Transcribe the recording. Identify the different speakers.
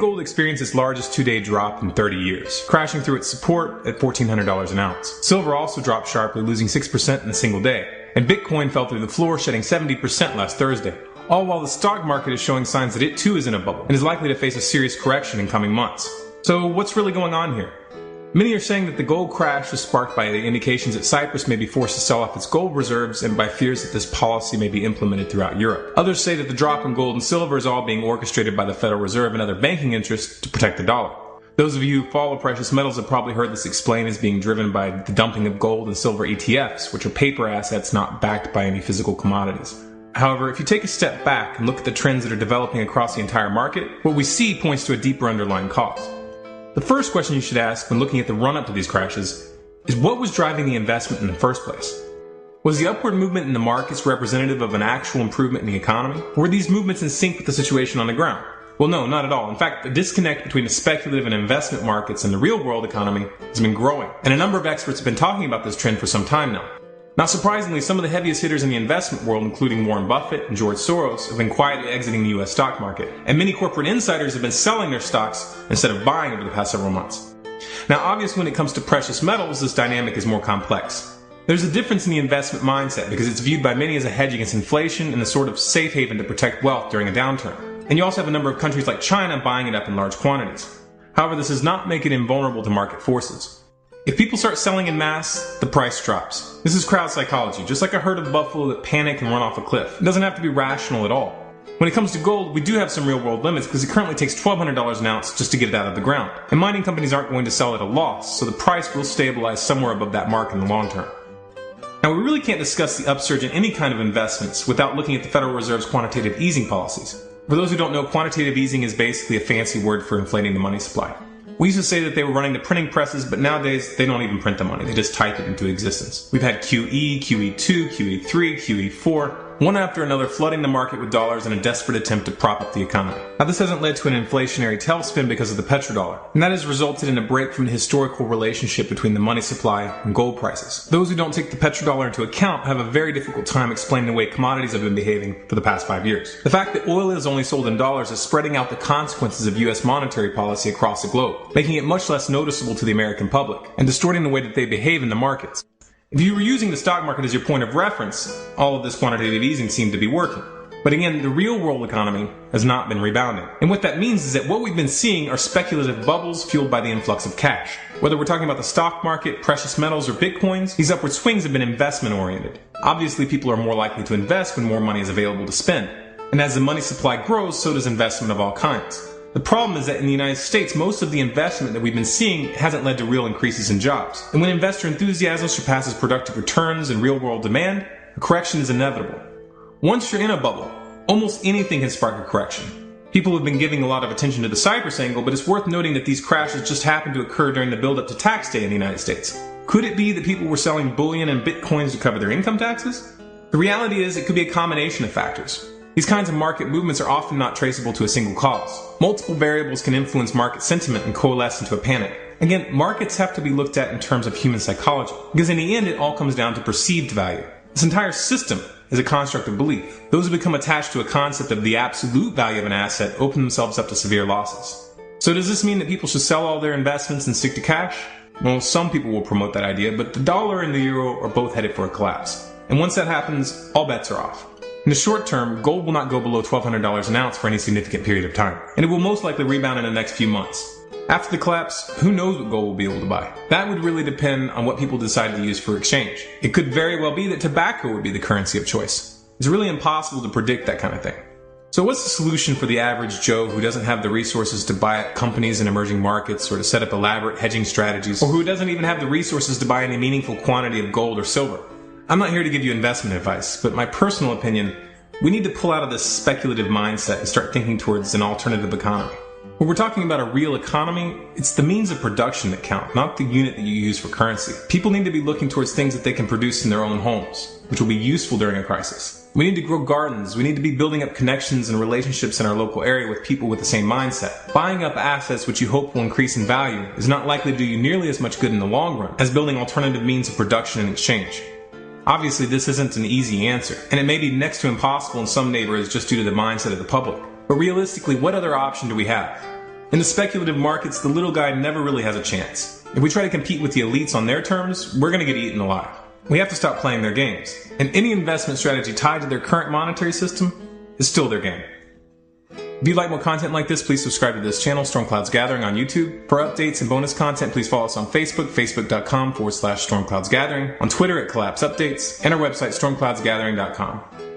Speaker 1: Gold experienced its largest two-day drop in 30 years, crashing through its support at $1,400 an ounce. Silver also dropped sharply, losing 6% in a single day, and Bitcoin fell through the floor, shedding 70% last Thursday. All while the stock market is showing signs that it too is in a bubble, and is likely to face a serious correction in coming months. So what's really going on here? Many are saying that the gold crash was sparked by the indications that Cyprus may be forced to sell off its gold reserves and by fears that this policy may be implemented throughout Europe. Others say that the drop in gold and silver is all being orchestrated by the Federal Reserve and other banking interests to protect the dollar. Those of you who follow precious metals have probably heard this explained as being driven by the dumping of gold and silver ETFs, which are paper assets not backed by any physical commodities. However, if you take a step back and look at the trends that are developing across the entire market, what we see points to a deeper underlying cause. The first question you should ask when looking at the run-up to these crashes is what was driving the investment in the first place? Was the upward movement in the markets representative of an actual improvement in the economy? Or were these movements in sync with the situation on the ground? Well, no, not at all. In fact, the disconnect between the speculative and investment markets and the real-world economy has been growing, and a number of experts have been talking about this trend for some time now. Not surprisingly, some of the heaviest hitters in the investment world, including Warren Buffett and George Soros, have been quietly exiting the U.S. stock market, and many corporate insiders have been selling their stocks instead of buying over the past several months. Now, obviously, when it comes to precious metals, this dynamic is more complex. There's a difference in the investment mindset because it's viewed by many as a hedge against inflation and a sort of safe haven to protect wealth during a downturn. And you also have a number of countries like China buying it up in large quantities. However, this does not make it invulnerable to market forces. If people start selling in mass, the price drops. This is crowd psychology, just like a herd of buffalo that panic and run off a cliff. It doesn't have to be rational at all. When it comes to gold, we do have some real-world limits because it currently takes $1,200 an ounce just to get it out of the ground. And mining companies aren't going to sell at a loss, so the price will stabilize somewhere above that mark in the long term. Now, we really can't discuss the upsurge in any kind of investments without looking at the Federal Reserve's quantitative easing policies. For those who don't know, quantitative easing is basically a fancy word for inflating the money supply. We used to say that they were running the printing presses, but nowadays they don't even print the money, they just type it into existence. We've had QE, QE2, QE3, QE4, one after another flooding the market with dollars in a desperate attempt to prop up the economy. Now, this hasn't led to an inflationary tailspin because of the petrodollar, and that has resulted in a break from the historical relationship between the money supply and gold prices. Those who don't take the petrodollar into account have a very difficult time explaining the way commodities have been behaving for the past 5 years. The fact that oil is only sold in dollars is spreading out the consequences of U.S. monetary policy across the globe, making it much less noticeable to the American public, and distorting the way that they behave in the markets. If you were using the stock market as your point of reference, all of this quantitative easing seemed to be working. But again, the real world economy has not been rebounding. And what that means is that what we've been seeing are speculative bubbles fueled by the influx of cash. Whether we're talking about the stock market, precious metals, or bitcoins, these upward swings have been investment oriented. Obviously, people are more likely to invest when more money is available to spend. And as the money supply grows, so does investment of all kinds. The problem is that in the United States, most of the investment that we've been seeing hasn't led to real increases in jobs. And when investor enthusiasm surpasses productive returns and real-world demand, a correction is inevitable. Once you're in a bubble, almost anything can spark a correction. People have been giving a lot of attention to the Cyprus angle, but it's worth noting that these crashes just happened to occur during the build-up to tax day in the United States. Could it be that people were selling bullion and bitcoins to cover their income taxes? The reality is it could be a combination of factors. These kinds of market movements are often not traceable to a single cause. Multiple variables can influence market sentiment and coalesce into a panic. Again, markets have to be looked at in terms of human psychology, because in the end it all comes down to perceived value. This entire system is a construct of belief. Those who become attached to a concept of the absolute value of an asset open themselves up to severe losses. So does this mean that people should sell all their investments and stick to cash? Well, some people will promote that idea, but the dollar and the euro are both headed for a collapse. And once that happens, all bets are off. In the short term, gold will not go below $1,200 an ounce for any significant period of time, and it will most likely rebound in the next few months. After the collapse, who knows what gold will be able to buy? That would really depend on what people decide to use for exchange. It could very well be that tobacco would be the currency of choice. It's really impossible to predict that kind of thing. So what's the solution for the average Joe who doesn't have the resources to buy up companies in emerging markets or to set up elaborate hedging strategies, or who doesn't even have the resources to buy any meaningful quantity of gold or silver? I'm not here to give you investment advice, but my personal opinion, we need to pull out of this speculative mindset and start thinking towards an alternative economy. When we're talking about a real economy, it's the means of production that count, not the unit that you use for currency. People need to be looking towards things that they can produce in their own homes, which will be useful during a crisis. We need to grow gardens. We need to be building up connections and relationships in our local area with people with the same mindset. Buying up assets which you hope will increase in value is not likely to do you nearly as much good in the long run as building alternative means of production and exchange. Obviously, this isn't an easy answer, and it may be next to impossible in some neighborhoods just due to the mindset of the public. But realistically, what other option do we have? In the speculative markets, the little guy never really has a chance. If we try to compete with the elites on their terms, we're going to get eaten alive. We have to stop playing their games. And any investment strategy tied to their current monetary system is still their game. If you'd like more content like this, please subscribe to this channel, Storm Clouds Gathering, on YouTube. For updates and bonus content, please follow us on Facebook, facebook.com/Storm Clouds Gathering, on Twitter at Collapse Updates, and our website, stormcloudsgathering.com.